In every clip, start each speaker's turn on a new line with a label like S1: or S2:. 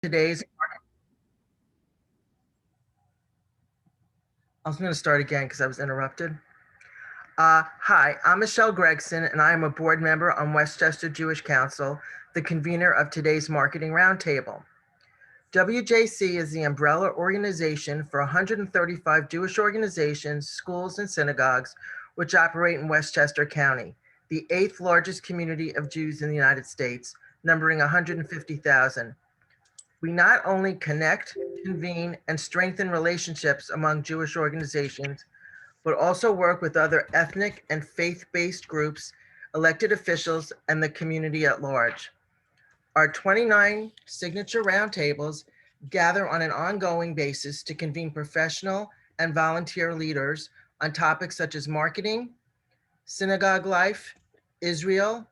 S1: today's. I'm going to start again because I was interrupted. Hi, I'm Michelle Gregson, and I am a board member on Westchester Jewish Council, the convener of today's Marketing Roundtable. WJC is the umbrella organization for 135 Jewish organizations, schools, and synagogues which operate in Westchester County, the 8th largest community of Jews in the United States, numbering 150,000. We not only connect, convene, and strengthen relationships among Jewish organizations, but also work with other ethnic and faith-based groups, elected officials, and the community at large. Our 29 signature roundtables gather on an ongoing basis to convene professional and volunteer leaders on topics such as marketing, synagogue life, Israel,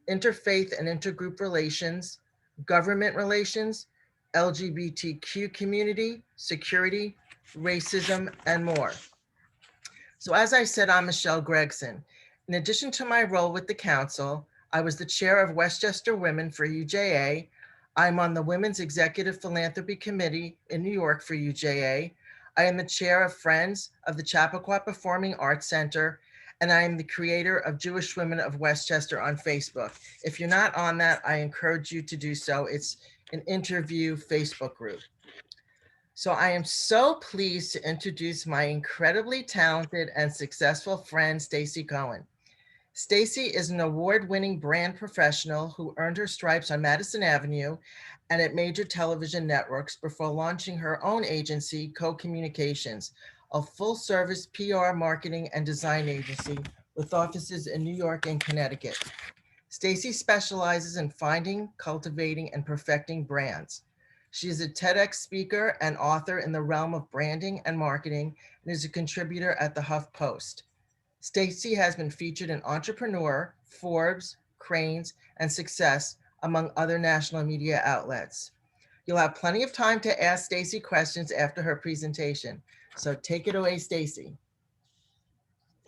S1: interfaith and intergroup relations, government relations, LGBTQ community, security, racism, and more. So as I said, I'm Michelle Gregson. In addition to my role with the council, I was the chair of Westchester Women for UJA. I'm on the Women's Executive Philanthropy Committee in New York for UJA. I am the chair of Friends of the Chappaqua Performing Arts Center, and I am the creator of Jewish Women of Westchester on Facebook. If you're not on that, I encourage you to do so. It's an interview Facebook group. So I am so pleased to introduce my incredibly talented and successful friend, Stacey Cohen. Stacey is an award-winning brand professional who earned her stripes on Madison Avenue and at major television networks before launching her own agency, Co-Communications, a full-service PR, marketing, and design agency with offices in New York and Connecticut. Stacey specializes in finding, cultivating, and perfecting brands. She is a TEDx speaker and author in the realm of branding and marketing and is a contributor at the HuffPost. Stacey has been featured in Entrepreneur, Forbes, Crain's, and Success, among other national media outlets. You'll have plenty of time to ask Stacey questions after her presentation. So take it away, Stacey.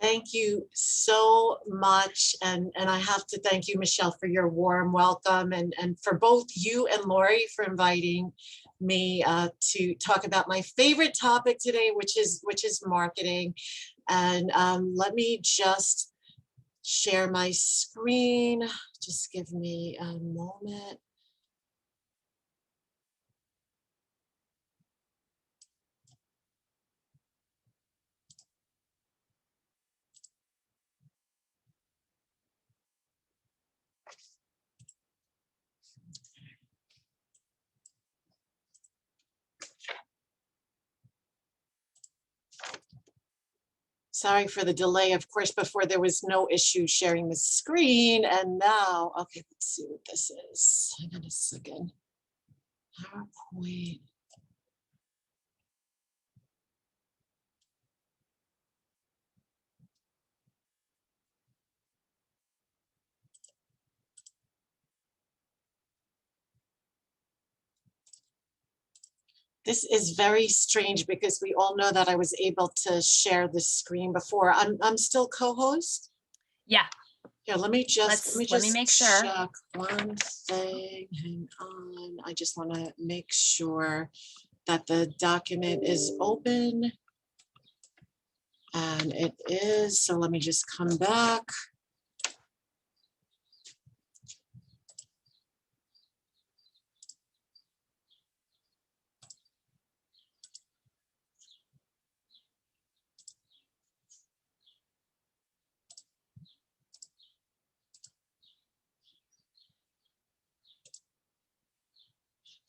S2: Thank you so much. And I have to thank you, Michelle, for your warm welcome and for both you and Lori for inviting me to talk about my favorite topic today, which is marketing. And let me just share my screen. Just give me a moment. Sorry for the delay. Of course, before there was no issue sharing the screen. And now, okay, let's see what this is. Hang on a second. PowerPoint. This is very strange because we all know that I was able to share the screen before. I'm still co-host.
S3: Yeah.
S2: Here, let me
S3: make sure.
S2: check one thing. Hang on. I just want to make sure that the document is open. And it is. So let me just come back.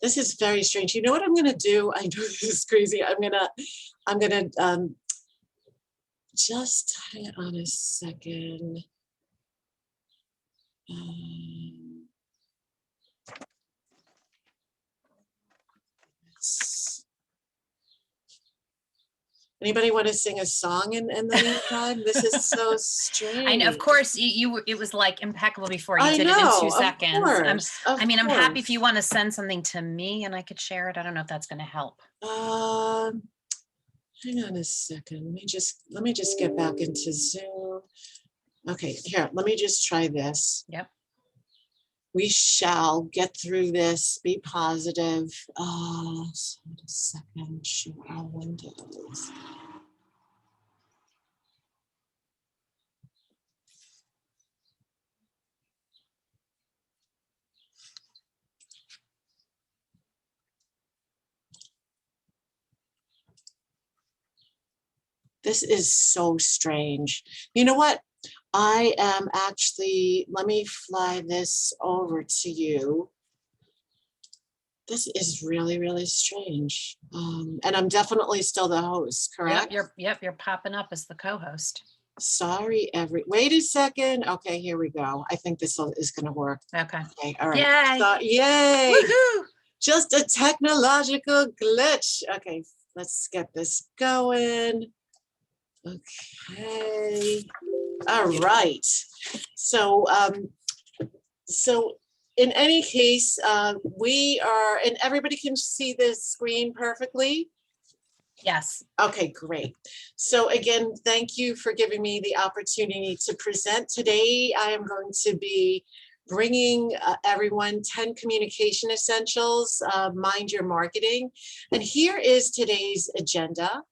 S2: This is very strange. You know what I'm going to do? I know this is crazy. I'm going to just hang on a second. Anybody want to sing a song in the meantime? This is so strange.
S3: I know, of course, it was like impeccable before. You did it in 2 seconds. I'm happy if you want to send something to me and I could share it. I don't know if that's going to help.
S2: Hang on a second. Let me just get back into Zoom. Okay, here, let me just try this.
S3: Yep.
S2: We shall get through this. Be positive. So a second, shoot all windows. This is so strange. You know what? I am actually, let me fly this over to you. This is really, really strange. And I'm definitely still the host, correct?
S3: You're popping up as the co-host.
S2: Sorry, wait a second. Okay, here we go. I think this is going to work.
S3: Okay.
S2: All right.
S3: Yay.
S2: So, yay.
S3: Woohoo.
S2: Just a technological glitch. Okay, let's get this going. Okay. All right. So, in any case, we are, and everybody can see this screen perfectly?
S3: Yes.
S2: Okay, great. So again, thank you for giving me the opportunity to present. Today, I am going to be bringing everyone 10 communication essentials, mind your marketing. And here is today's agenda.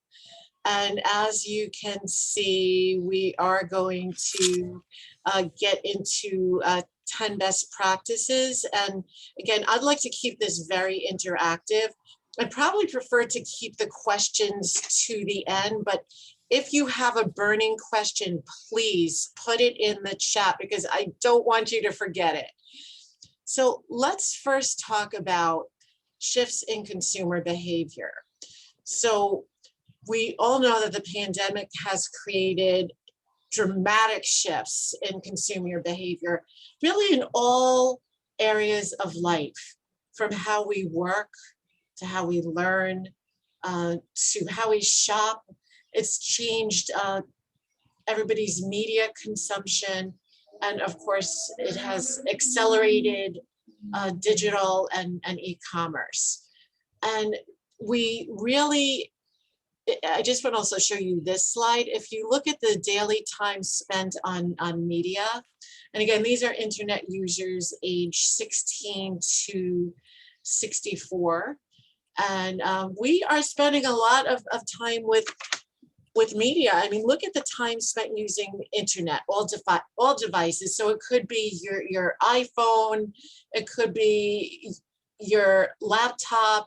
S2: And as you can see, we are going to get into 10 best practices. And again, I'd like to keep this very interactive. I'd probably prefer to keep the questions to the end, but if you have a burning question, please put it in the chat because I don't want you to forget it. So let's first talk about shifts in consumer behavior. So we all know that the pandemic has created dramatic shifts in consumer behavior, really in all areas of life, from how we work, to how we learn, to how we shop. It's changed everybody's media consumption. And of course, it has accelerated digital and e-commerce. And we really, I just want to also show you this slide. If you look at the daily time spent on media, and again, these are internet users age 16 to 64. And we are spending a lot of time with media. I mean, look at the time spent using internet, all devices. So it could be your iPhone, it could be your laptop,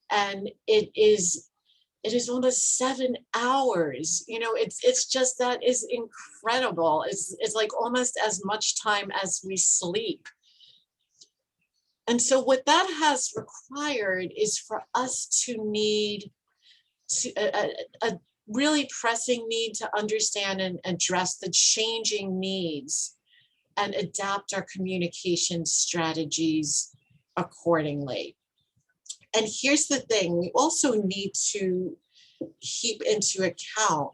S2: and it is almost 7 hours. You know, it's just, that is incredible. It's like almost as much time as we sleep. And so what that has required is for us to need a really pressing need to understand and address the changing needs and adapt our communication strategies accordingly. And here's the thing, we also need to keep into account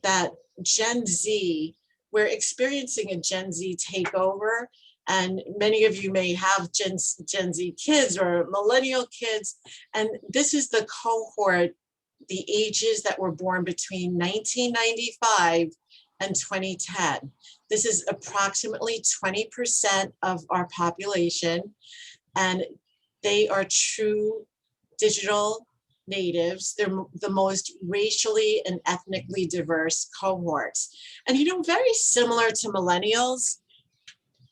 S2: that Gen Z, we're experiencing a Gen Z takeover. And many of you may have Gen Z kids or millennial kids. And this is the cohort, the ages that were born between 1995 and 2010. This is approximately 20% of our population. And they are true digital natives. They're the most racially and ethnically diverse cohorts. And, you know, very similar to millennials,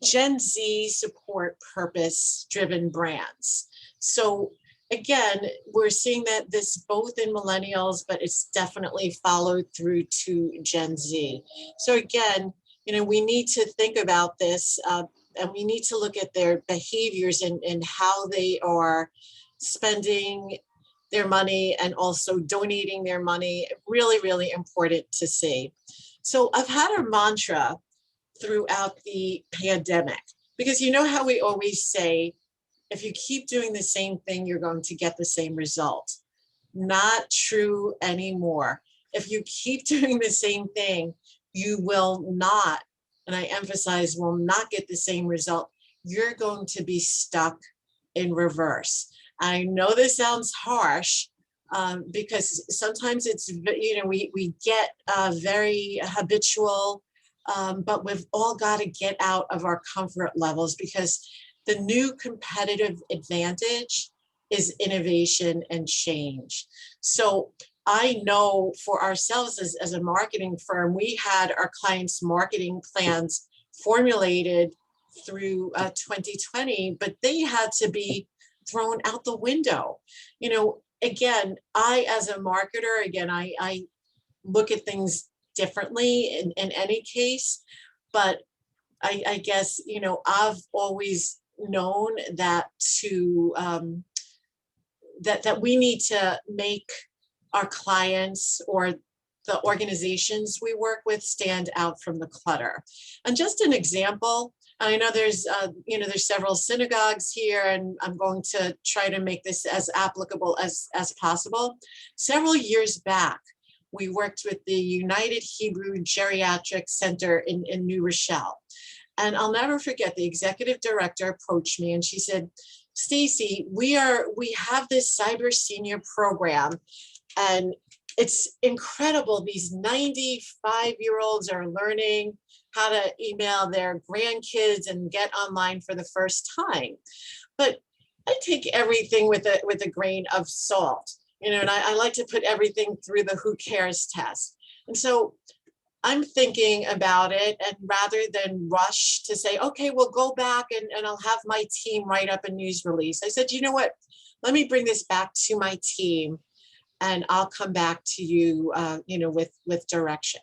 S2: Gen Z support purpose-driven brands. So again, we're seeing that this both in millennials, but it's definitely followed through to Gen Z. So again, you know, we need to think about this and we need to look at their behaviors and how they are spending their money and also donating their money. Really, really important to see. So I've had a mantra throughout the pandemic, because you know how we always say, if you keep doing the same thing, you're going to get the same result. Not true anymore. If you keep doing the same thing, you will not, and I emphasize, will not get the same result. You're going to be stuck in reverse. I know this sounds harsh because sometimes it's, you know, we get very habitual, but we've all got to get out of our comfort levels, because the new competitive advantage is innovation and change. So I know for ourselves as a marketing firm, we had our clients' marketing plans formulated through 2020, but they had to be thrown out the window. You know, again, I as a marketer, again, I look at things differently in any case, but I guess, you know, I've always known that that we need to make our clients or the organizations we work with stand out from the clutter. And just an example, I know there's you know, there's several synagogues here, and I'm going to try to make this as applicable as possible. Several years back, we worked with the United Hebrew Geriatric Center in New Rochelle. And I'll never forget, the executive director approached me and she said, Stacey, we have this cyber senior program, and it's incredible. These 95-year-olds are learning how to email their grandkids and get online for the first time. But I take everything with a grain of salt, you know, and I like to put everything through the who cares test. And so I'm thinking about it, and rather than rush to say, okay, we'll go back and I'll have my team write up a news release, I said, you know what, let me bring this back to my team and I'll come back to you, you know, with direction.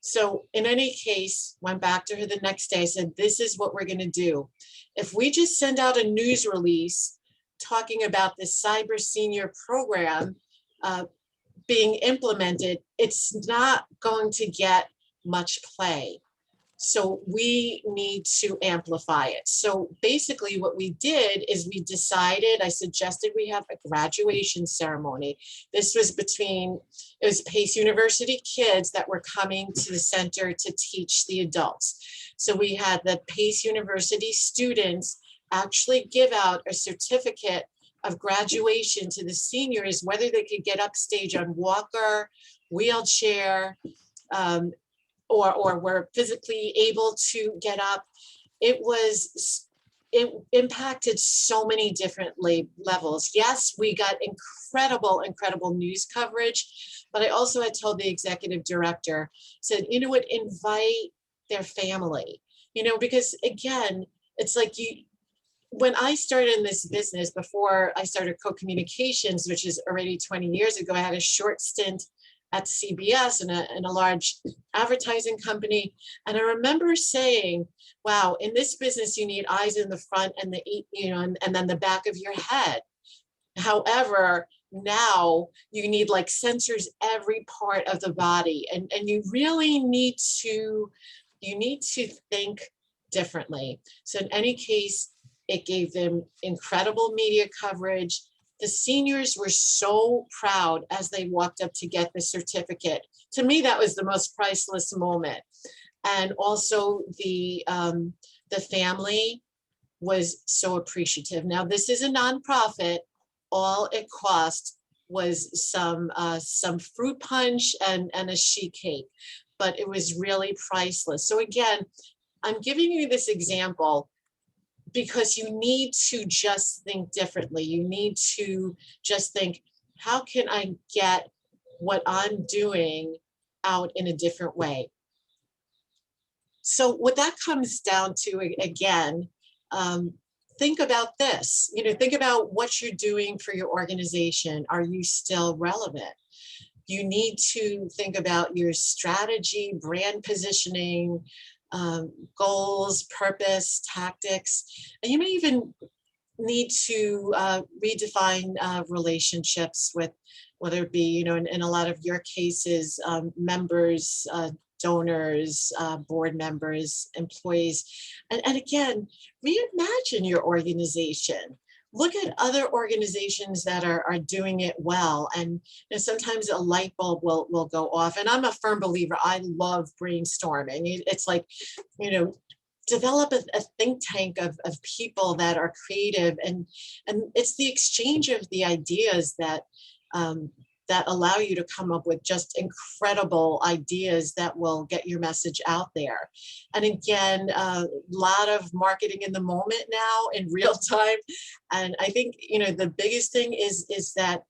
S2: So in any case, went back to her the next day, I said, this is what we're gonna do. If we just send out a news release talking about the cyber senior program, being implemented, it's not going to get much play. So we need to amplify it. So basically what we did is we decided, I suggested we have a graduation ceremony. This was it was Pace University kids that were coming to the center to teach the adults. So we had the Pace University students actually give out a certificate of graduation to the seniors, whether they could get upstage on walker, wheelchair, or were physically able to get up. It impacted so many different levels. Yes, we got incredible news coverage, but I also had told the executive director, said, you know what, invite their family, you know, because again, it's like when I started in this business, before I started co-communications, which is already 20 years ago, I had a short stint at CBS in a large advertising company. And I remember saying, wow, in this business, you need eyes in the front and and then the back of your head. However, now you need like sensors every part of the body. And you really need to think differently. So in any case, it gave them incredible media coverage. The seniors were so proud as they walked up to get the certificate. To me, that was the most priceless moment. And also the family was so appreciative. Now, this is a nonprofit. All it cost was some fruit punch and a sheet cake, but it was really priceless. So again, I'm giving you this example because you need to just think differently. You need to just think, how can I get what I'm doing out in a different way? So what that comes down to, again, think about this. You know, think about what you're doing for your organization. Are you still relevant? You need to think about your strategy, brand positioning, goals, purpose, tactics, and you may even need to redefine relationships with, whether it be, you know, in a lot of your cases, members, donors, board members, employees, and again, reimagine your organization. Look at other organizations that are doing it well. And you know, sometimes a light bulb will go off. And I'm a firm believer, I love brainstorming. It's like, you know, develop a think tank of people that are creative. And it's the exchange of the ideas that that allow you to come up with just incredible ideas that will get your message out there. And again, a lot of marketing in the moment now in real time. And I think, you know, the biggest thing is that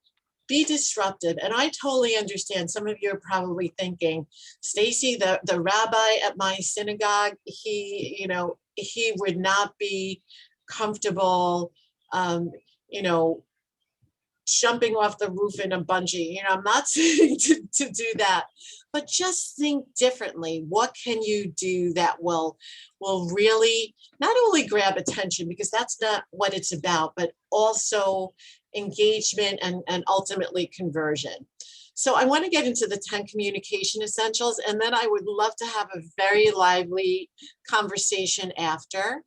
S2: be disruptive. And I totally understand. Some of you are probably thinking, Stacey, the rabbi at my synagogue, he, you know, he would not be comfortable, you know, jumping off the roof in a bungee. You know, I'm not saying to do that, but just think differently. What can you do that will really not only grab attention, because that's not what it's about, but also engagement and ultimately conversion. So I want to get into the 10 communication essentials, and then I would love to have a very lively conversation after.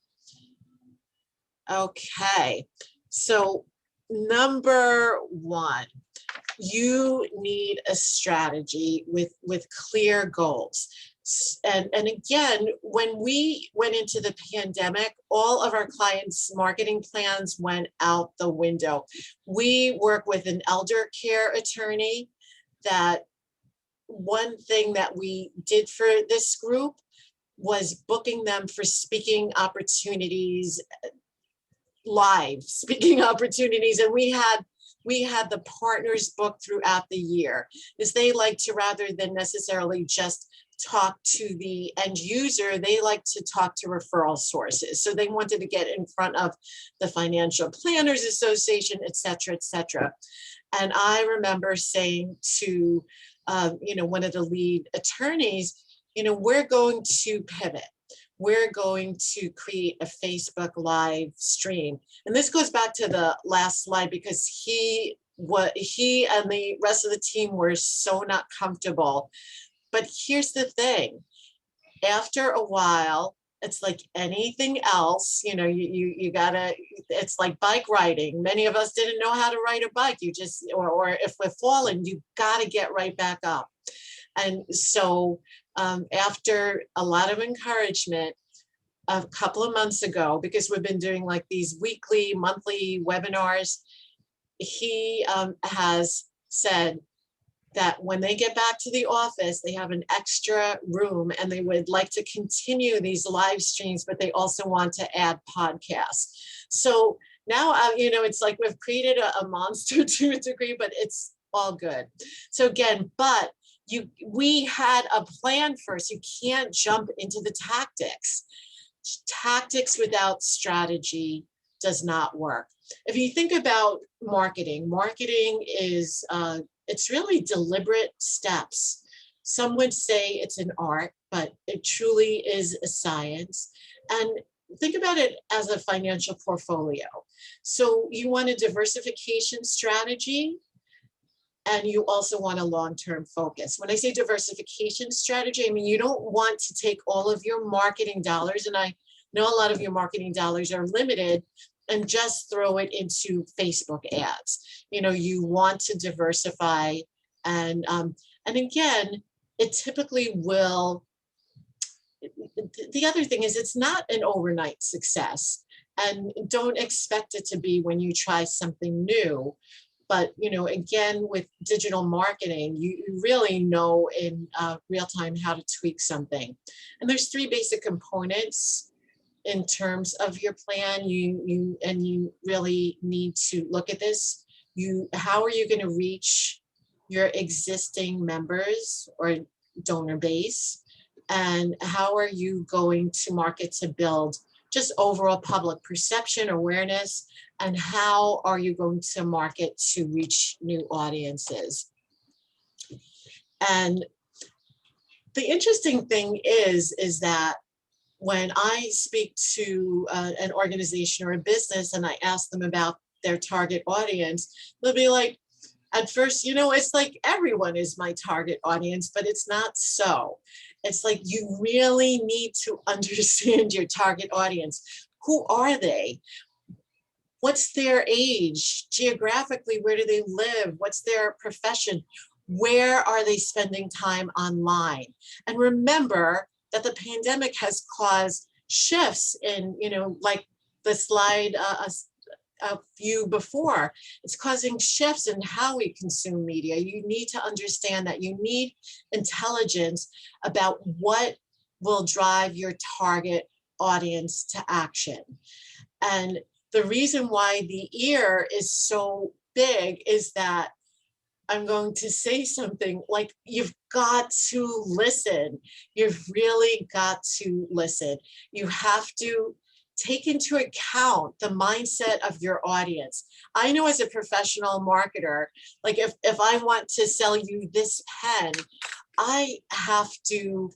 S2: Okay, so number one, you need a strategy with clear goals. And again, when we went into the pandemic, all of our clients' marketing plans went out the window. We work with an elder care attorney. That one thing that we did for this group was booking them for speaking opportunities, live speaking opportunities. And we had the partners booked throughout the year, because they like to, rather than necessarily just talk to the end user, they like to talk to referral sources. So they wanted to get in front of the Financial Planners Association, et cetera, et cetera. And I remember saying to, you know, one of the lead attorneys, you know, we're going to pivot. We're going to create a Facebook live stream. And this goes back to the last slide, because he and the rest of the team were so not comfortable. But here's the thing, after a while, it's like anything else, you know, you gotta, it's like bike riding. Many of us didn't know how to ride a bike. You just, or if we're falling, you gotta get right back up. And so after a lot of encouragement, a couple of months ago, because we've been doing like these weekly, monthly webinars, he has said that when they get back to the office, they have an extra room and they would like to continue these live streams, but they also want to add podcasts. So now, you know, it's like we've created a monster to a degree, but it's all good. So again, but we had a plan first. You can't jump into the tactics. Tactics without strategy does not work. If you think about marketing is, it's really deliberate steps. Some would say it's an art, but it truly is a science. And think about it as a financial portfolio. So you want a diversification strategy, and you also want a long-term focus. When I say diversification strategy, I mean, you don't want to take all of your marketing dollars, and I know a lot of your marketing dollars are limited, and just throw it into Facebook ads. You know, you want to diversify, and again, it typically will. The other thing is, it's not an overnight success, and don't expect it to be when you try something new. But, you know, again, with digital marketing, you really know in real time how to tweak something. And there's 3 basic components in terms of your plan. You really need to look at this. How are you going to reach your existing members or donor base? And how are you going to market to build just overall public perception, awareness? And how are you going to market to reach new audiences? And the interesting thing is that when I speak to an organization or a business and I ask them about their target audience, they'll be like, at first, you know, it's like everyone is my target audience, but it's not so. It's like you really need to understand your target audience. Who are they? What's their age? Geographically, where do they live? What's their profession? Where are they spending time online? And remember that the pandemic has caused shifts in, you know, like the slide you before. It's causing shifts in how we consume media. You need to understand that you need intelligence about what will drive your target audience to action. And the reason why the ear is so big is that I'm going to say something like, you've got to listen. You've really got to listen. You have to take into account the mindset of your audience. I know as a professional marketer, like if I want to sell you this pen, I have to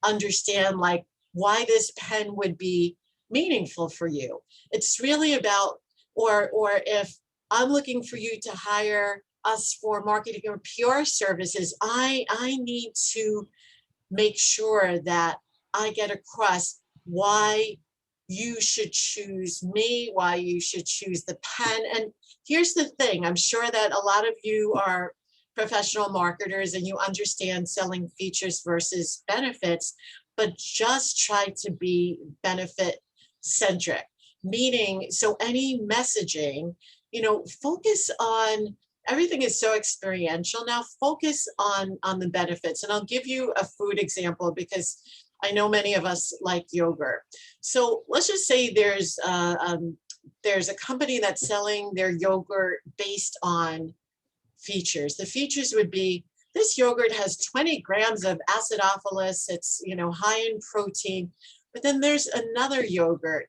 S2: understand like why this pen would be meaningful for you. It's really about, or if I'm looking for you to hire us for marketing or PR services, I need to make sure that I get across why you should choose me, why you should choose the pen. And here's the thing, I'm sure that a lot of you are professional marketers and you understand selling features versus benefits, but just try to be benefit centric, meaning, so any messaging, focus on, everything is so experiential now, focus on the benefits. And I'll give you a food example because I know many of us like yogurt. So let's just say there's a company that's selling their yogurt based on features. The features would be, this yogurt has 20 grams of acidophilus, it's high in protein. But then there's another yogurt.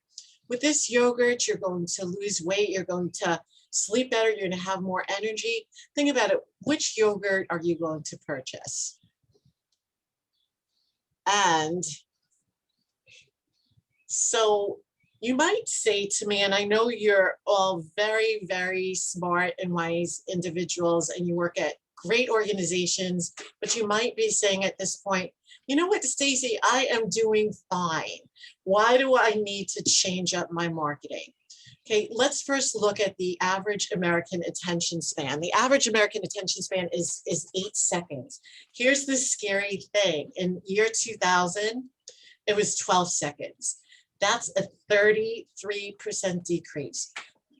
S2: With this yogurt, you're going to lose weight, you're going to sleep better, you're going to have more energy. Think about it, which yogurt are you going to purchase? And so you might say to me, and I know you're all very, very smart and wise individuals and you work at great organizations, but you might be saying at this point, you know what, Stacey, I am doing fine. Why do I need to change up my marketing? Okay, let's first look at the average American attention span. The average American attention span is 8 seconds. Here's the scary thing. In year 2000, it was 12 seconds. That's a 33% decrease.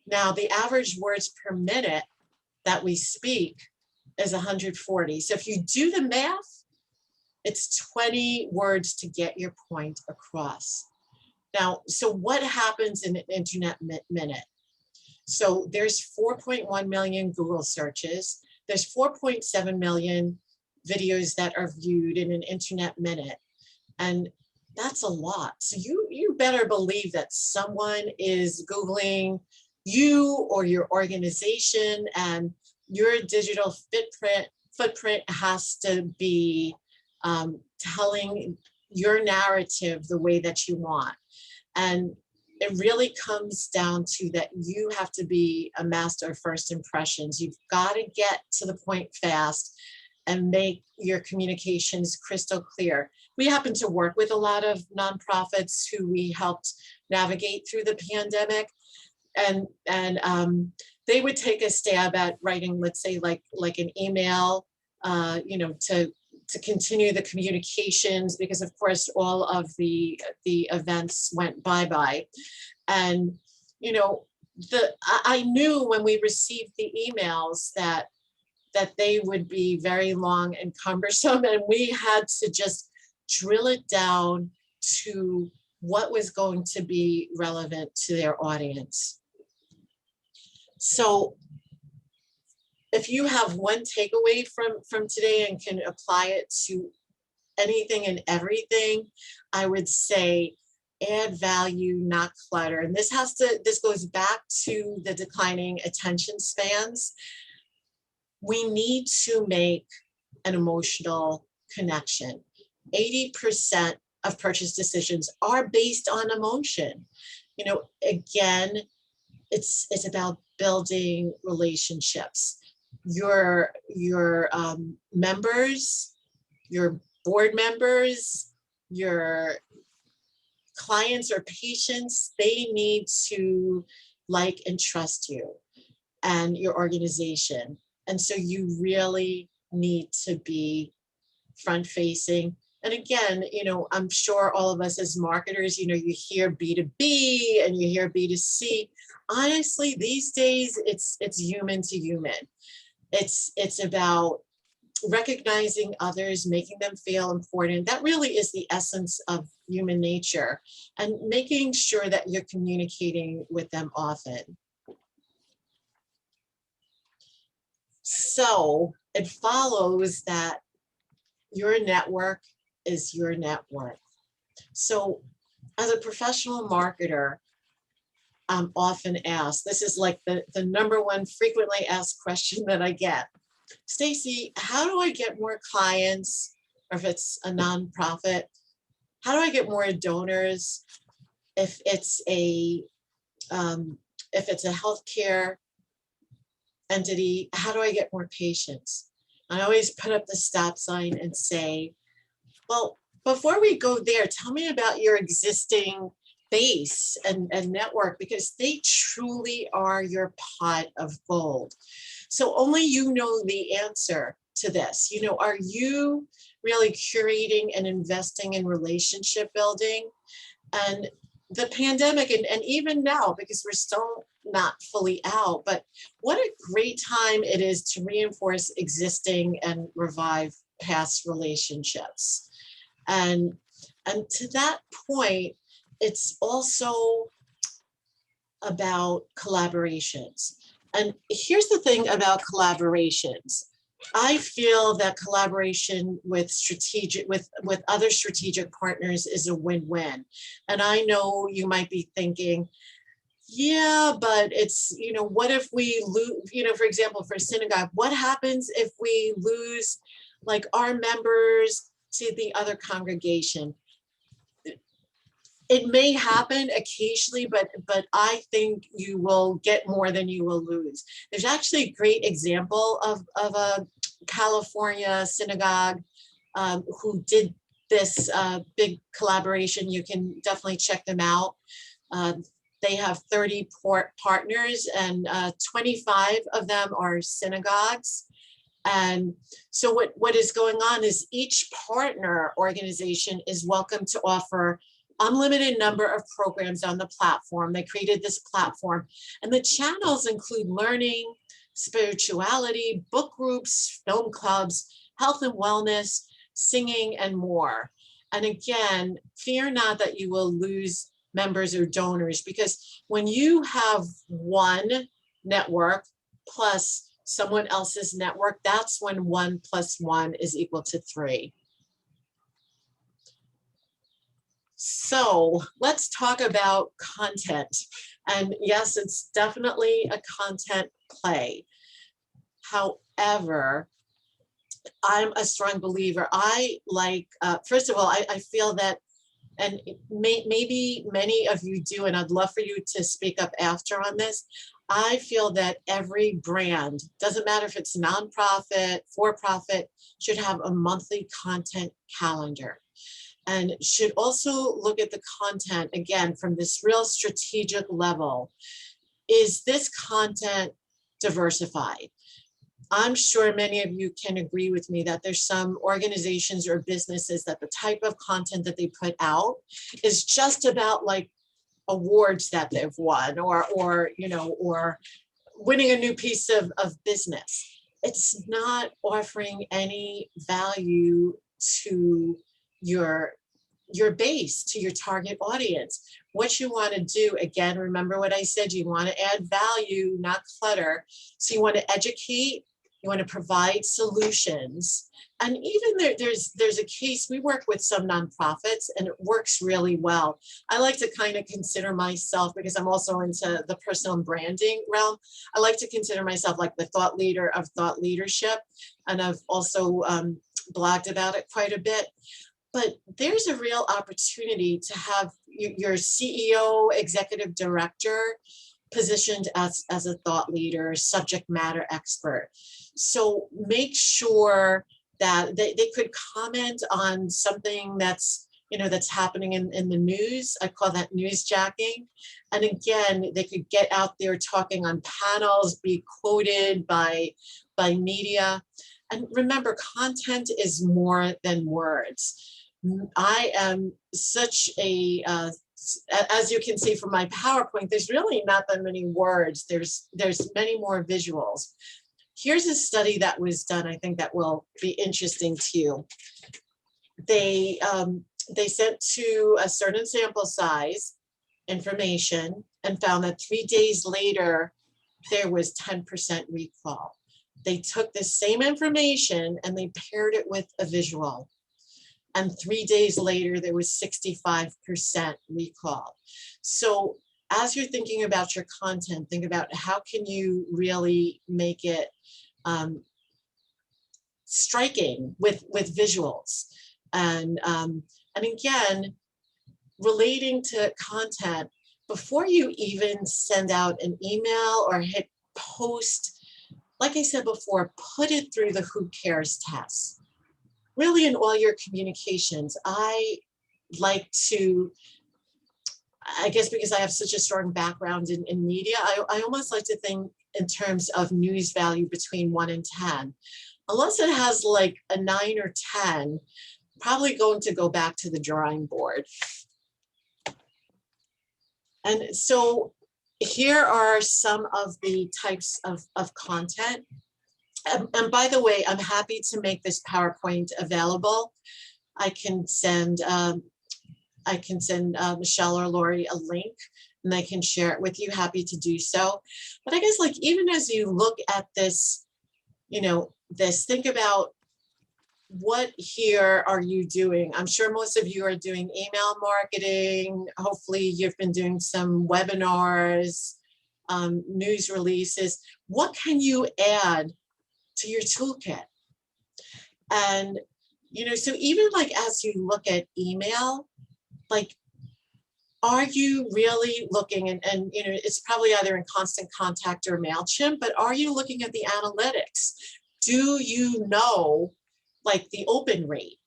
S2: Now, the average words per minute that we speak is 140. So if you do the math, it's 20 words to get your point across. Now, so what happens in an internet minute? So there's 4.1 million Google searches. There's 4.7 million videos that are viewed in an internet minute. And that's a lot. So you better believe that someone is Googling you or your organization, and your digital footprint has to be telling your narrative the way that you want. And it really comes down to that you have to be a master of first impressions. You've got to get to the point fast and make your communications crystal clear. We happen to work with a lot of nonprofits who we helped navigate through the pandemic, and they would take a stab at writing, let's say, like an email, to continue the communications, because of course all of the events went bye-bye. And I knew when we received the emails that they would be very long and cumbersome, and we had to just drill it down to what was going to be relevant to their audience. So if you have one takeaway from today and can apply it to anything and everything, I would say add value, not clutter. And this goes back to the declining attention spans. We need to make an emotional connection. 80% of purchase decisions are based on emotion. Again, it's about building relationships. Your members, your board members, your clients or patients, they need to like and trust you and your organization. And so you really need to be front facing. And again, I'm sure all of us as marketers, you hear B2B and you hear B2C. Honestly, these days it's human to human. It's about recognizing others, making them feel important. That really is the essence of human nature, and making sure that you're communicating with them often. So it follows that your network is your net worth. So as a professional marketer, I'm often asked, this is like the number one frequently asked question that I get. Stacey, how do I get more clients? Or if it's a nonprofit, how do I get more donors? If it's a healthcare entity, how do I get more patients? I always put up the stop sign and say, well, before we go there, tell me about your existing base and network, because they truly are your pot of gold. So only you know the answer to this. Are you really curating and investing in relationship building? And the pandemic, and even now, because we're still not fully out, but what a great time it is to reinforce existing and revive past relationships. And to that point, it's also about collaborations. And here's the thing about collaborations. I feel that collaboration with other strategic partners is a win-win. And I know you might be thinking, yeah, but it's, what if we lose, for example, for a synagogue, what happens if we lose like our members to the other congregation? It may happen occasionally, but I think you will get more than you will lose. There's actually a great example of a California synagogue who did this big collaboration. You can definitely check them out. They have 30 partners, and 25 of them are synagogues. And so what is going on is each partner organization is welcome to offer unlimited number of programs on the platform. They created this platform, and the channels include learning, spirituality, book groups, film clubs, health and wellness, singing, and more. And again, fear not that you will lose members or donors, because when you have one network plus someone else's network, that's when 1 + 1 is equal to 3. So let's talk about content. And yes, it's definitely a content play. However, I'm a strong believer. I like, first of all, I feel that, and maybe many of you do, and I'd love for you to speak up after on this. I feel that every brand, doesn't matter if it's nonprofit, for-profit, should have a monthly content calendar, and should also look at the content, again, from this real strategic level. Is this content diversified? I'm sure many of you can agree with me that there's some organizations or businesses that the type of content that they put out is just about like awards that they've won, or winning a new piece of business. It's not offering any value to your base, to your target audience. What you want to do, again, remember what I said, you want to add value, not clutter. So you want to educate, you want to provide solutions. And even there's a case, we work with some nonprofits and it works really well. I like to kind of consider myself, because I'm also into the personal branding realm, I like to consider myself like the thought leader of thought leadership. And I've also blogged about it quite a bit. But there's a real opportunity to have your CEO, executive director positioned as a thought leader, subject matter expert. So make sure that they could comment on something that's happening in the news. I call that newsjacking. And again, they could get out there talking on panels, be quoted by media. And remember, content is more than words. I am such a, as you can see from my PowerPoint, there's really not that many words. There's many more visuals. Here's a study that was done, I think that will be interesting to you. They sent to a certain sample size information and found that 3 days later, there was 10% recall. They took the same information and they paired it with a visual. And 3 days later, there was 65% recall. So as you're thinking about your content, think about how can you really make it striking with visuals. And again, relating to content, before you even send out an email or hit post, like I said before, put it through the who cares test. Really in all your communications, I like to, I guess because I have such a strong background in media, I almost like to think in terms of news value between 1 and 10. Unless it has like a 9 or 10, probably going to go back to the drawing board. And so here are some of the types of content. And by the way, I'm happy to make this PowerPoint available. I can send Michelle or Lori a link and I can share it with you, happy to do so. But I guess like even as you look at this, you know, think about what here are you doing? I'm sure most of you are doing email marketing. Hopefully you've been doing some webinars, news releases. What can you add to your toolkit? And, you know, so even like as you look at email, like, are you really looking, and you know, it's probably either in Constant Contact or MailChimp, but are you looking at the analytics? Do you know like the open rate?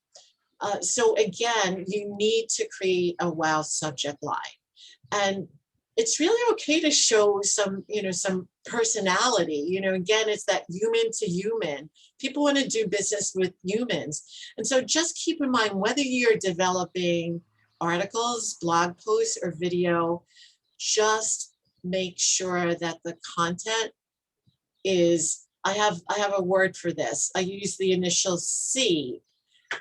S2: So again, you need to create a wow subject line. And it's really okay to show some, you know, some personality. You know, again, it's that human to human. People want to do business with humans. And so just keep in mind, whether you're developing articles, blog posts, or video, just make sure that the content is, I have a word for this. I use the initial C,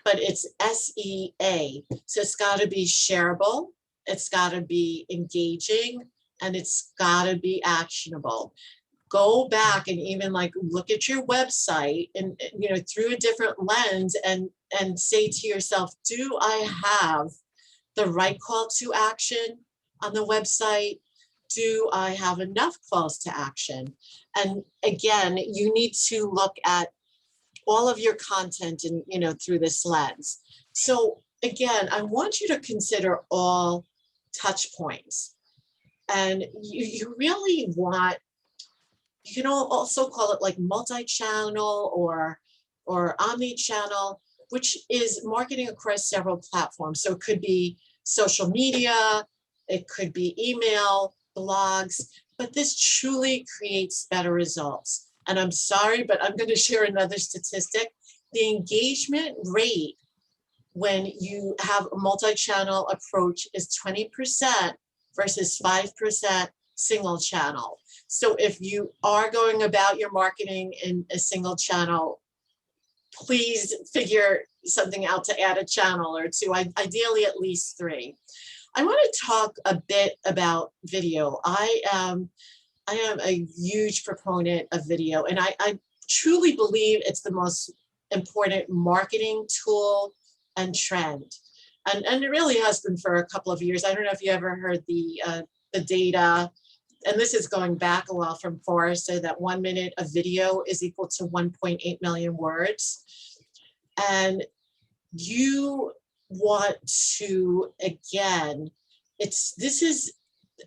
S2: but it's SEA. So it's got to be shareable, it's got to be engaging, and it's got to be actionable. Go back and even like look at your website and, you know, through a different lens and say to yourself, do I have the right call to action on the website? Do I have enough calls to action? And again, you need to look at all of your content and, you know, through this lens. So again, I want you to consider all touch points. And you really want, you can also call it like multi-channel or omni-channel, which is marketing across several platforms. So it could be social media, it could be email, blogs, but this truly creates better results. And I'm sorry, but I'm going to share another statistic. The engagement rate when you have a multi-channel approach is 20% versus 5% single channel. So if you are going about your marketing in a single channel, please figure something out to add a channel or two, ideally at least 3. I want to talk a bit about video. I am a huge proponent of video, and I truly believe it's the most important marketing tool and trend. And it really has been for a couple of years. I don't know if you ever heard the data, and this is going back a while, from Forrester, that 1 minute of video is equal to 1.8 million words. And you want to, again,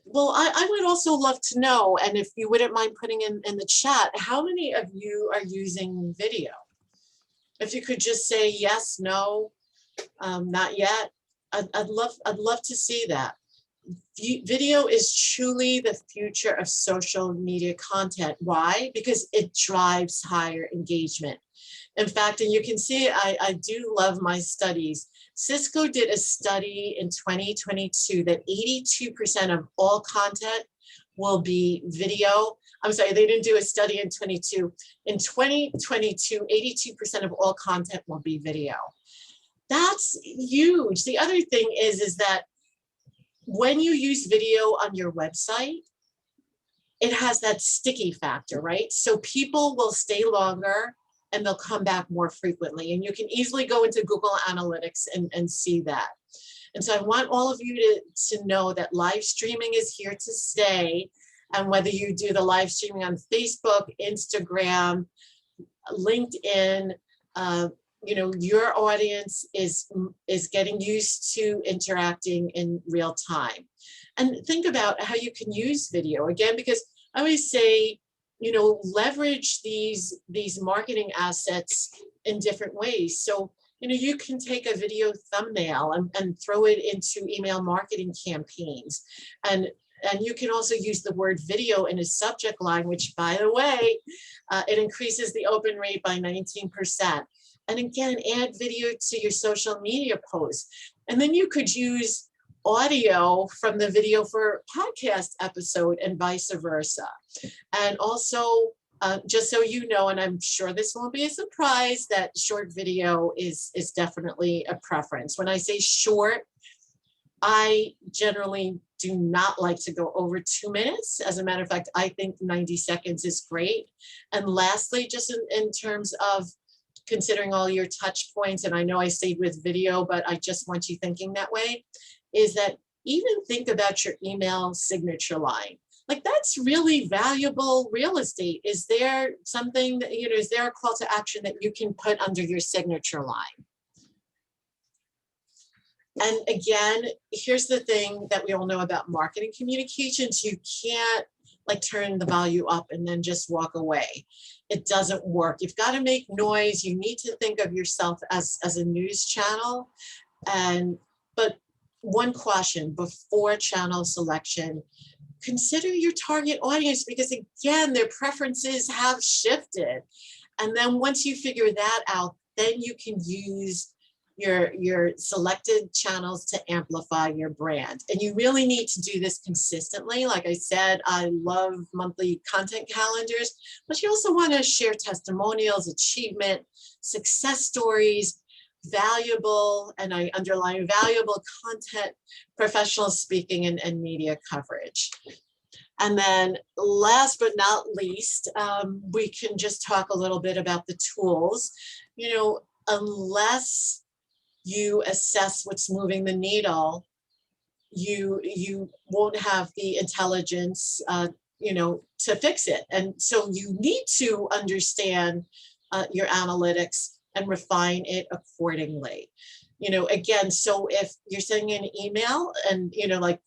S2: well, I would also love to know, and if you wouldn't mind putting in the chat, how many of you are using video? If you could just say yes, no, not yet. I'd love to see that. video is truly the future of social media content. Why? Because it drives higher engagement. In fact, and you can see, I do love my studies. Cisco did a study in 2022 that 82% of all content will be video. I'm sorry, they didn't do a study in 22. In 2022, 82% of all content will be video. That's huge. The other thing is that when you use video on your website, it has that sticky factor, right? So people will stay longer and they'll come back more frequently. And you can easily go into Google Analytics and see that. And so I want all of you to know that live streaming is here to stay. And whether you do the live streaming on Facebook, Instagram, LinkedIn, you know, your audience is getting used to interacting in real time. And think about how you can use video again, because I always say, you know, leverage these marketing assets in different ways. So, you know, you can take a video thumbnail and throw it into email marketing campaigns. And you can also use the word video in a subject line, which, by the way, it increases the open rate by 19%. And again, add video to your social media posts. And then you could use audio from the video for podcast episode and vice versa. And also, just so you know, and I'm sure this won't be a surprise, that short video is definitely a preference. When I say short, I generally do not like to go over 2 minutes. As a matter of fact, I think 90 seconds is great. And lastly, just in terms of considering all your touch points, and I know I stayed with video, but I just want you thinking that way, is that even think about your email signature line. Like, that's really valuable real estate. Is there something that, you know, is there a call to action that you can put under your signature line? And again, here's the thing that we all know about marketing communications. You can't like turn the volume up and then just walk away. It doesn't work. You've got to make noise. You need to think of yourself as a news channel. But one caution before channel selection, consider your target audience, because again, their preferences have shifted. And then once you figure that out, then you can use your selected channels to amplify your brand. And you really need to do this consistently. Like I said, I love monthly content calendars, but you also want to share testimonials, achievement, success stories, valuable, and I underline valuable content, professional speaking, and media coverage. And then last but not least, we can just talk a little bit about the tools. You know, unless you assess what's moving the needle, you won't have the intelligence, you know, to fix it. And so you need to understand your analytics and refine it accordingly. You know, again, so if you're sending an email and, you know, like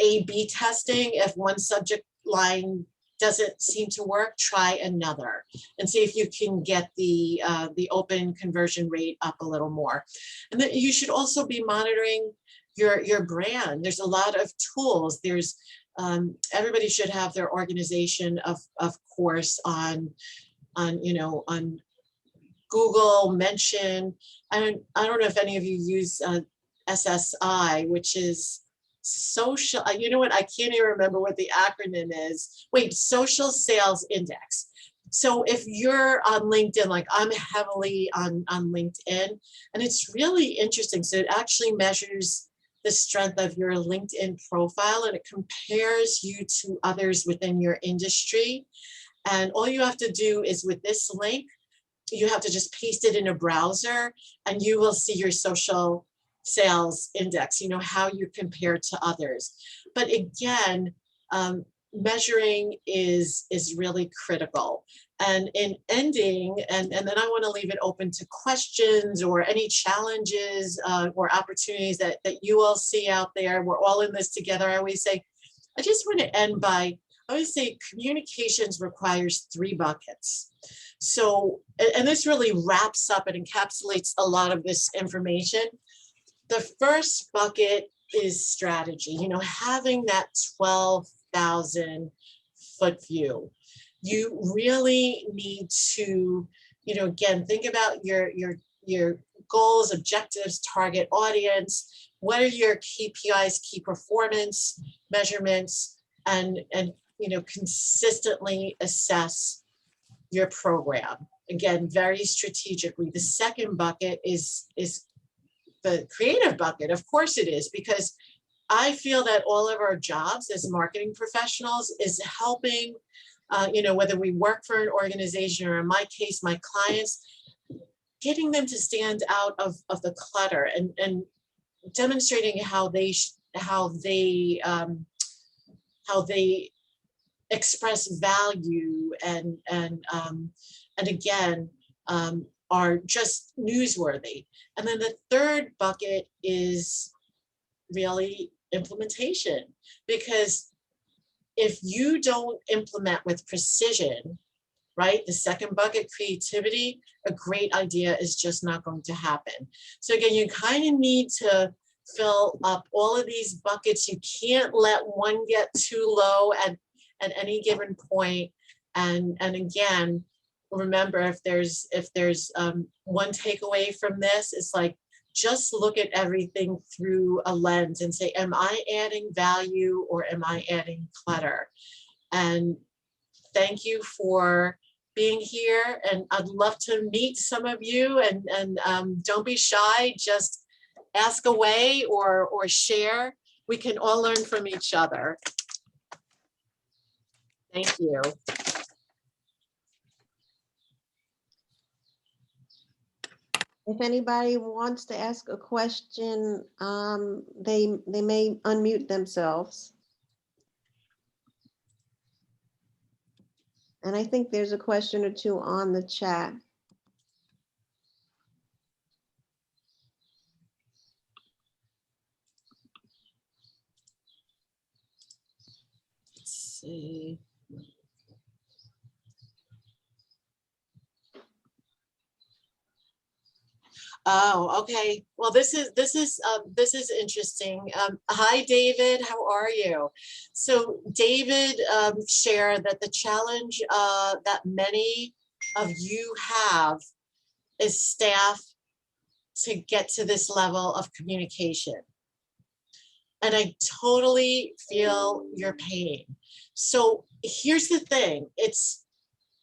S2: A/B testing, if one subject line doesn't seem to work, try another and see if you can get the open conversion rate up a little more. And then you should also be monitoring your brand. There's a lot of tools. There's everybody should have their organization of course on Google Mention. I don't know if any of you use SSI, which is social, you know what, I can't even remember what the acronym is. Wait, Social Sales Index. So if you're on LinkedIn, like I'm heavily on LinkedIn, and it's really interesting. So it actually measures the strength of your LinkedIn profile, and it compares you to others within your industry. And all you have to do is, with this link, you have to just paste it in a browser and you will see your social sales index, you know, how you compare to others. But again, measuring is really critical. And in ending, and then I want to leave it open to questions or any challenges or opportunities that you all see out there. We're all in this together. I always say, I just want to end by, I always say communications requires 3 buckets. So, and this really wraps up and encapsulates a lot of this information. The first bucket is strategy. You know, having that 12,000 foot view. You really need to, you know, again, think about your goals, objectives, target audience. What are your KPIs, key performance measurements, and you know, consistently assess your program. Again, very strategically. The second bucket is the creative bucket. Of course it is, because I feel that all of our jobs as marketing professionals is helping, you know, whether we work for an organization or in my case, my clients, getting them to stand out of the clutter and demonstrating how they express value and again are just newsworthy. And then the third bucket is really implementation, because if you don't implement with precision, right, the second bucket, creativity, a great idea is just not going to happen. So again, you kind of need to fill up all of these buckets. You can't let one get too low at any given point. And again, remember, if there's one takeaway from this, it's like, just look at everything through a lens and say, am I adding value or am I adding clutter? And thank you for being here. And I'd love to meet some of you, and don't be shy, just ask away or share. We can all learn from each other. Thank you.
S4: If anybody wants to ask a question, they may unmute themselves. And I think there's a question or two on the chat.
S2: Let's see. Oh, okay. Well, this is interesting. Hi, David. How are you? So David shared that the challenge that many of you have is staff to get to this level of communication. And I totally feel your pain. So here's the thing: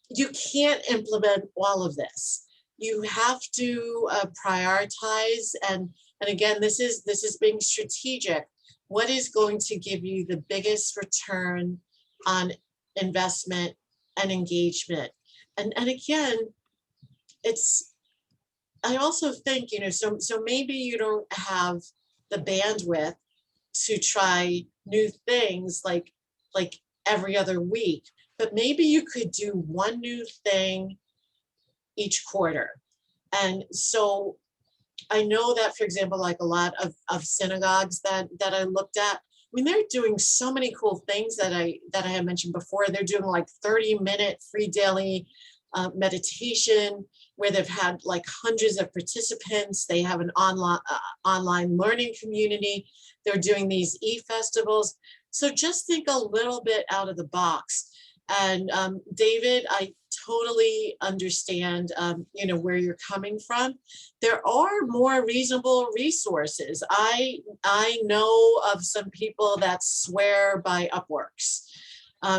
S2: you can't implement all of this. You have to prioritize, and again, this is being strategic. What is going to give you the biggest return on investment and engagement? And again, I also think, you know, so maybe you don't have the bandwidth to try new things like every other week, but maybe you could do one new thing each quarter. And so I know that, for example, like a lot of synagogues that I looked at, I mean, they're doing so many cool things that I had mentioned before. They're doing like 30-minute free daily meditation, where they've had like hundreds of participants. They have an online learning community. They're doing these e-festivals. So just think a little bit out of the box. And David, I totally understand, you know, where you're coming from. There are more reasonable resources. I know of some people that swear by Upworks,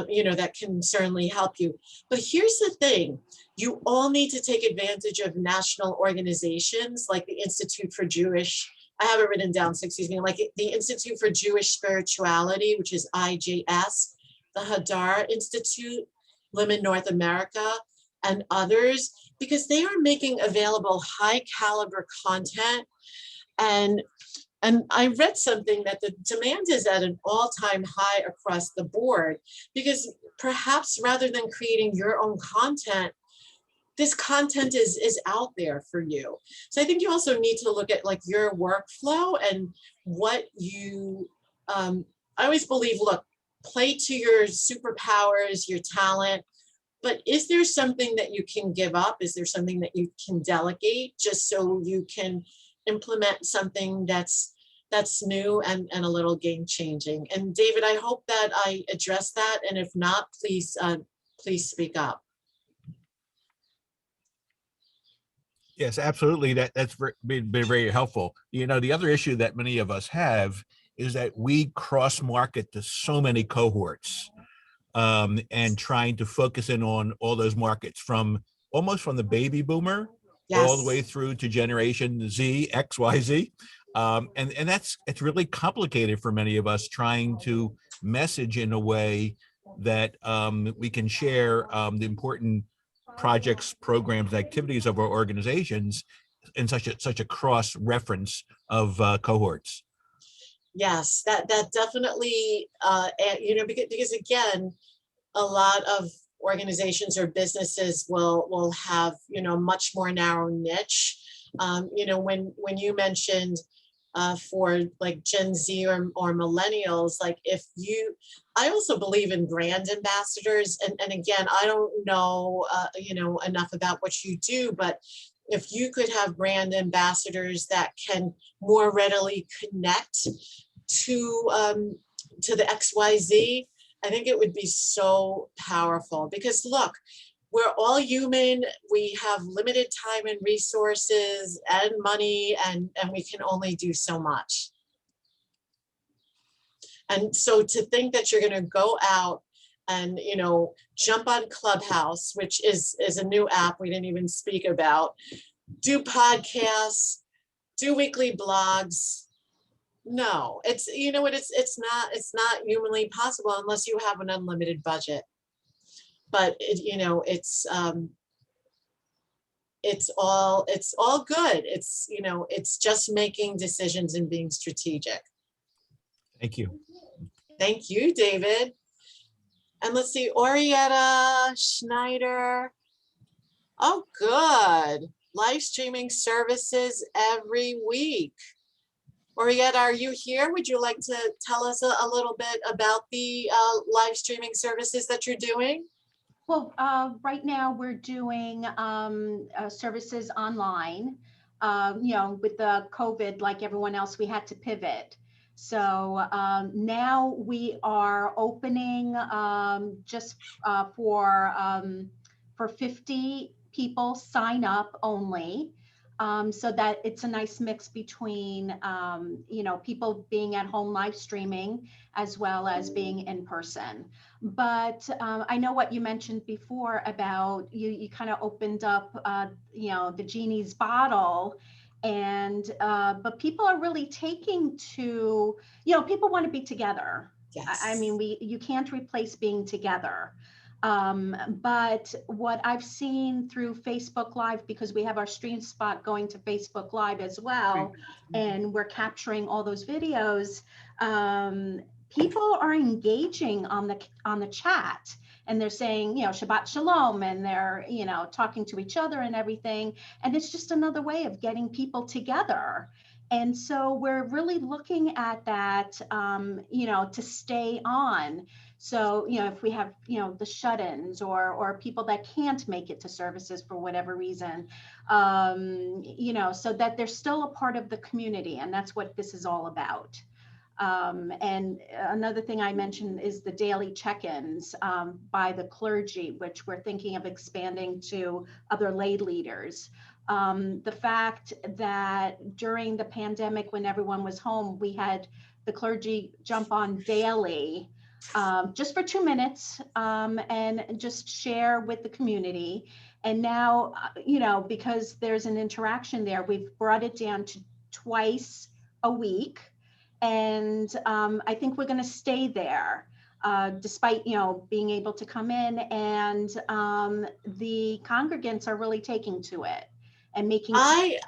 S2: you know, that can certainly help you. But here's the thing: you all need to take advantage of national organizations like the Institute for Jewish, I have it written down, so excuse me, like the Institute for Jewish Spirituality, which is IJS, the Hadar Institute, Limit North America, and others, because they are making available high caliber content. And I read something that the demand is at an all-time high across the board, because perhaps rather than creating your own content, this content is out there for you. So I think you also need to look at like your workflow and what you, I always believe, look, play to your superpowers, your talent, but is there something that you can give up? Is there something that you can delegate just so you can implement something that's that's new and a little game changing. And David, I hope that I addressed that. And if not, please speak up.
S5: Yes, absolutely. That's been very helpful. You know, the other issue that many of us have is that we cross market to so many cohorts, and trying to focus in on all those markets from almost from the baby boomer all the way through to Generation Z, X, Y, Z. And it's really complicated for many of us trying to message in a way that we can share the important projects, programs, activities of our organizations in such a cross reference of cohorts.
S2: Yes, that definitely, you know, because again, a lot of organizations or businesses will have, you know, much more narrow niche. You know, when you mentioned for like Gen Z or millennials, like I also believe in brand ambassadors. And again, I don't know, you know, enough about what you do, but if you could have brand ambassadors that can more readily connect to the XYZ, I think it would be so powerful. Because look, we're all human. We have limited time and resources and money, and we can only do so much. And so to think that you're going to go out and, you know, jump on Clubhouse, which is a new app we didn't even speak about, do podcasts, do weekly blogs. No, it's, you know what, it's not humanly possible unless you have an unlimited budget. But you know, it's all good. It's, you know, it's just making decisions and being strategic.
S5: Thank you.
S2: Thank you, David. And let's see, Orietta Schneider. Oh, good. Live streaming services every week. Orietta, are you here? Would you like to tell us a little bit about the live streaming services that you're doing?
S6: Well, right now we're doing services online. You know, with the COVID, like everyone else, we had to pivot. So now we are opening just for 50 people sign up only. So that it's a nice mix between, you know, people being at home live streaming as well as being in person. But I know what you mentioned before about you kind of opened up, you know, the genie's bottle. And but people are really taking to, you know, people want to be together.
S2: Yes.
S6: I mean, you can't replace being together. But what I've seen through Facebook Live, because we have our stream spot going to Facebook Live as well, and we're capturing all those videos, people are engaging on the chat, and they're saying, you know, Shabbat Shalom, and they're, you know, talking to each other and everything. And it's just another way of getting people together. And so we're really looking at that, you know, to stay on. So, you know, if we have, you know, the shut-ins or people that can't make it to services for whatever reason, you know, so that they're still a part of the community. And that's what this is all about. And another thing I mentioned is the daily check-ins by the clergy, which we're thinking of expanding to other lay leaders. The fact that during the pandemic, when everyone was home, we had the clergy jump on daily, just for 2 minutes, and just share with the community. And now, you know, because there's an interaction there, we've brought it down to twice a week. And I think we're going to stay there, despite, you know, being able to come in, and the congregants are really taking to it and making.
S2: I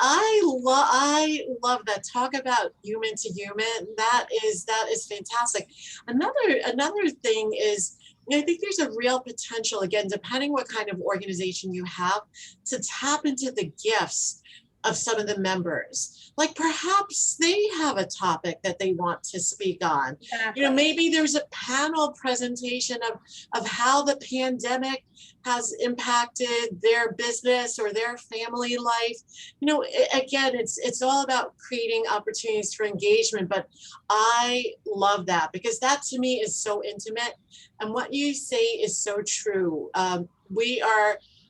S2: love that. Talk about human to human. That is fantastic. Another thing is, I think there's a real potential, again, depending what kind of organization you have, to tap into the gifts of some of the members. Like perhaps they have a topic that they want to speak on.
S6: Exactly.
S2: You know, maybe there's a panel presentation of how the pandemic has impacted their business or their family life. You know, again, it's all about creating opportunities for engagement, but I love that because that to me is so intimate. And what you say is so true.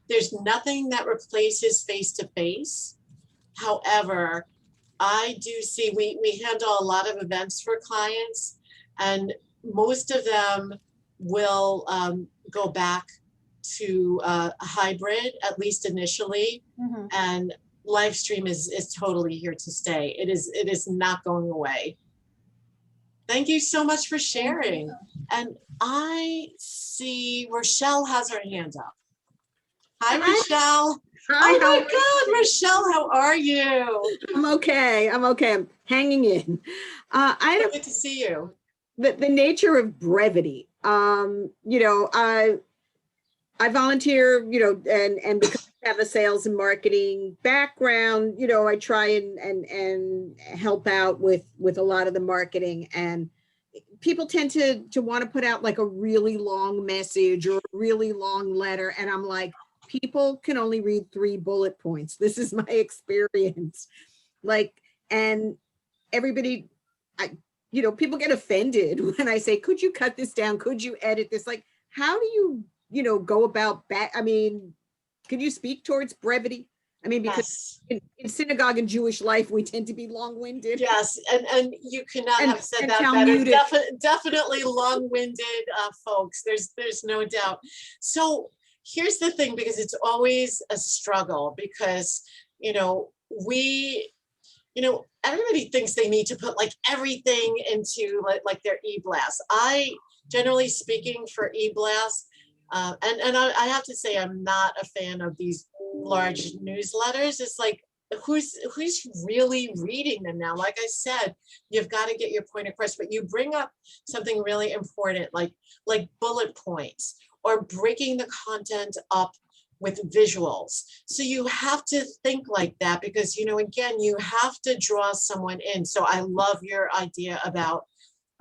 S2: There's nothing that replaces face-to-face. However, I do see we handle a lot of events for clients, and most of them will go back to a hybrid, at least initially.
S6: Mhm.
S2: And live stream is totally here to stay. It is not going away. Thank you so much for sharing. And I see Rochelle has her hand up. Hi, Rochelle.
S7: Hi,
S2: Oh my God, Rochelle, how are you?
S7: I'm okay. I'm hanging in.
S2: Good to see you.
S7: The nature of brevity. I volunteer, and because I have a sales and marketing background, I try and help out with a lot of the marketing, and people tend to want to put out like a really long message or a really long letter. And I'm like, people can only read 3 bullet points. This is my experience. And everybody, people get offended when I say, could you cut this down? Could you edit this? Like, how do you, go about back? I mean, can you speak towards brevity? I mean, because
S2: yes.
S7: in synagogue and Jewish life, we tend to be long-winded.
S2: Yes, and you cannot have said that better. Definitely long-winded folks. There's no doubt. So here's the thing, because it's always a struggle, because everybody thinks they need to put like everything into like their e-blast. I, generally speaking, for e-blast, and I have to say I'm not a fan of these large newsletters. It's like, who's really reading them now? Like I said, you've got to get your point across, but you bring up something really important, like bullet points or breaking the content up with visuals. So you have to think like that, because, again, you have to draw someone in. So I love your idea about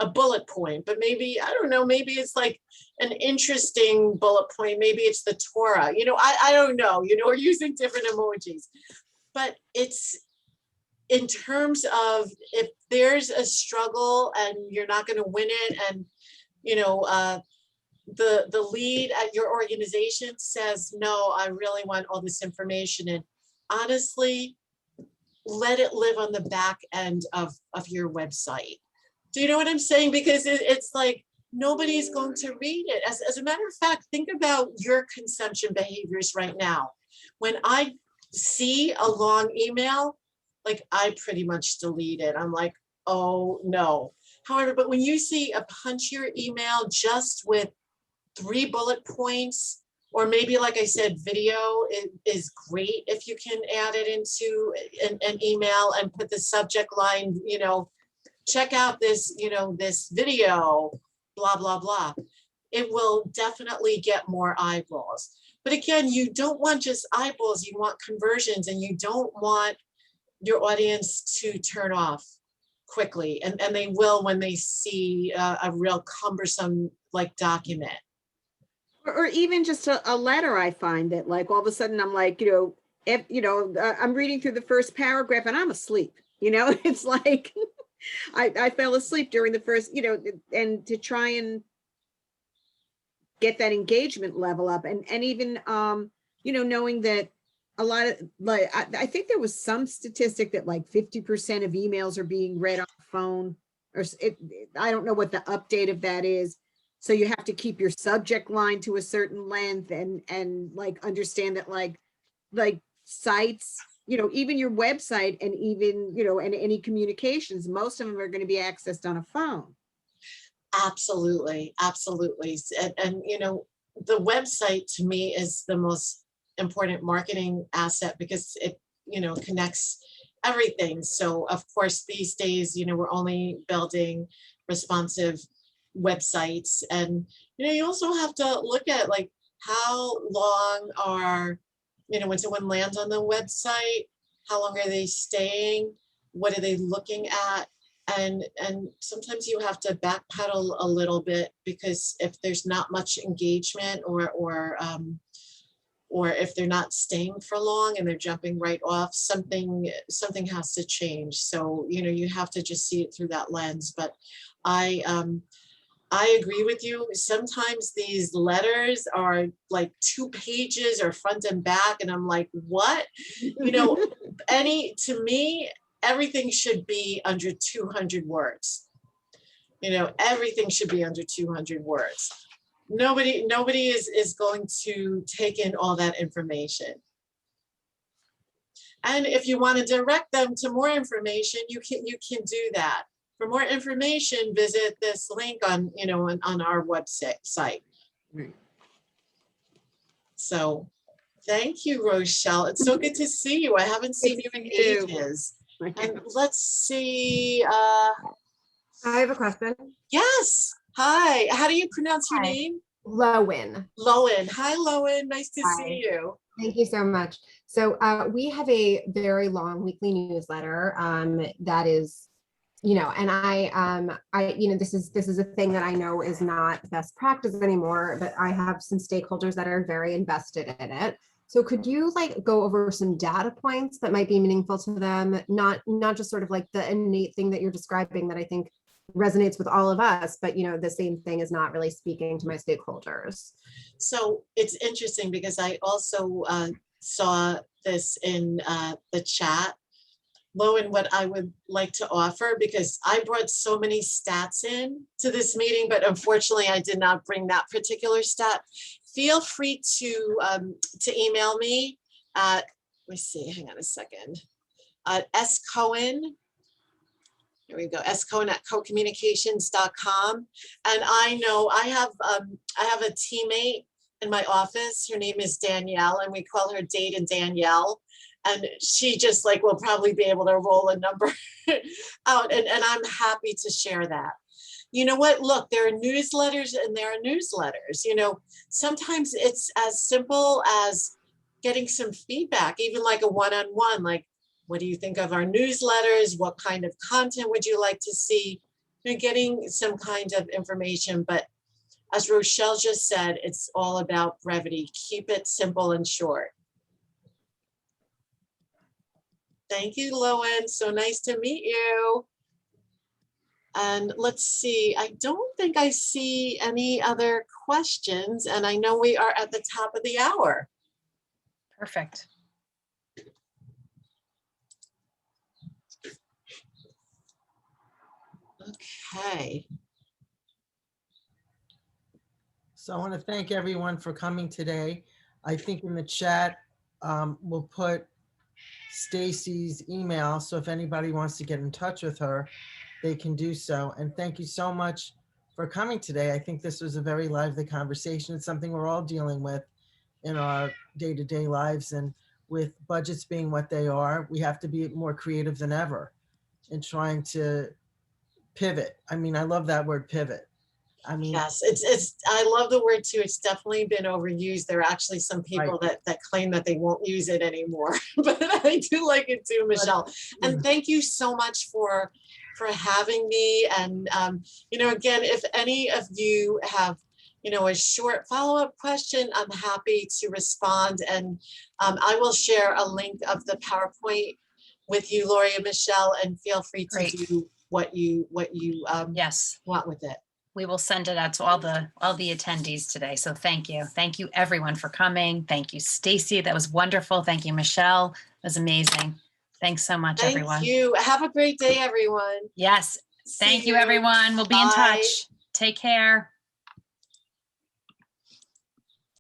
S2: a bullet point, but maybe, I don't know, maybe it's like an interesting bullet point. Maybe it's the Torah, I don't know, we're using different emojis, but it's in terms of, if there's a struggle and you're not going to win it, and, the lead at your organization says, no, I really want all this information. And honestly, let it live on the back end of your website. Do you know what I'm saying? Because it's like, nobody's going to read it. As a matter of fact, think about your consumption behaviors right now. When I see a long email, like, I pretty much delete it. I'm like, oh no. However, but when you see a punchier email just with 3 bullet points, or maybe, like I said, video is great if you can add it into an email and put the subject line, check out this, this video, blah, blah, blah. It will definitely get more eyeballs. But again, you don't want just eyeballs, you want conversions, and you don't want your audience to turn off quickly. And they will when they see a real cumbersome document.
S7: Or even just a letter. I find that, like, all of a sudden I'm like, I'm reading through the first paragraph and I'm asleep. It's like I fell asleep during the first, and to try and get that engagement level up, and even knowing that a lot of, like, I think there was some statistic that like 50% of emails are being read on the phone, or I don't know what the update of that is. So you have to keep your subject line to a certain length, and like understand that like sites, even your website, and even, and any communications, most of them are going to be accessed on a phone.
S2: Absolutely. Absolutely. And the website to me is the most important marketing asset, because it, connects everything. So of course, these days, we're only building responsive websites, and you also have to look at like how long are, when someone lands on the website, how long are they staying, what are they looking at? And sometimes you have to backpedal a little bit, because if there's not much engagement, or if they're not staying for long and they're jumping right off, something has to change. So, you know, you have to just see it through that lens. But I agree with you. Sometimes these letters are like 2 pages or front and back, and I'm like, what? You know, to me, everything should be under 200 words. You know, everything should be under 200 words. Nobody is going to take in all that information. And if you want to direct them to more information, you can do that. For more information, visit this link on, you know, on our website.
S8: Right.
S2: So thank you, Rochelle. It's so good to see you. I haven't seen you in ages. And let's see.
S9: I have a question.
S2: Yes. Hi. How do you pronounce your name?
S9: Lowen.
S2: Lowen. Hi, Lowen. Nice to see you.
S9: Thank you so much. So we have a very long weekly newsletter that is, you know, and I, you know, this is a thing that I know is not best practice anymore, but I have some stakeholders that are very invested in it. So could you like go over some data points that might be meaningful to them, not just sort of like the innate thing that you're describing that I think resonates with all of us, but you know, the same thing is not really speaking to my stakeholders.
S2: So it's interesting because I also saw this in the chat. Lowen, what I would like to offer, because I brought so many stats in to this meeting, but unfortunately I did not bring that particular stat. Feel free to email me at, let me see, hang on a second, S. Cohen. Here we go, scohen@cocommunications.com. And I know I have a teammate in my office. Her name is Danielle, and we call her Date and Danielle. And she just like will probably be able to roll a number out. And I'm happy to share that. You know what? Look, there are newsletters and there are newsletters. You know, sometimes it's as simple as getting some feedback, even like a one-on-one, like, what do you think of our newsletters? What kind of content would you like to see? You're getting some kind of information, but as Rochelle just said, it's all about brevity. Keep it simple and short. Thank you, Lowen. So nice to meet you. And let's see, I don't think I see any other questions, and I know we are at the top of the hour.
S3: Perfect.
S2: Okay.
S1: So I want to thank everyone for coming today. I think in the chat, we'll put Stacey's email. So if anybody wants to get in touch with her, they can do so. And thank you so much for coming today. I think this was a very lively conversation. It's something we're all dealing with in our day-to-day lives. And with budgets being what they are, we have to be more creative than ever in trying to pivot. I mean, I love that word, pivot. I mean,
S2: yes, I love the word too. It's definitely been overused. There are actually some people that claim that they won't use it anymore, but I do like it too, Michelle. And thank you so much for having me. And, you know, again, if any of you have, you know, a short follow-up question, I'm happy to respond. And I will share a link of the PowerPoint with you, Lori and Michelle, and feel free to do what you
S3: yes,
S2: want with it.
S3: We will send it out to all the attendees today. So thank you. Thank you everyone for coming. Thank you, Stacey. That was wonderful. Thank you, Michelle. It was amazing. Thanks so much, everyone.
S2: Thank you. Have a great day, everyone.
S3: Yes. Thank you, everyone. We'll be in touch. Take care.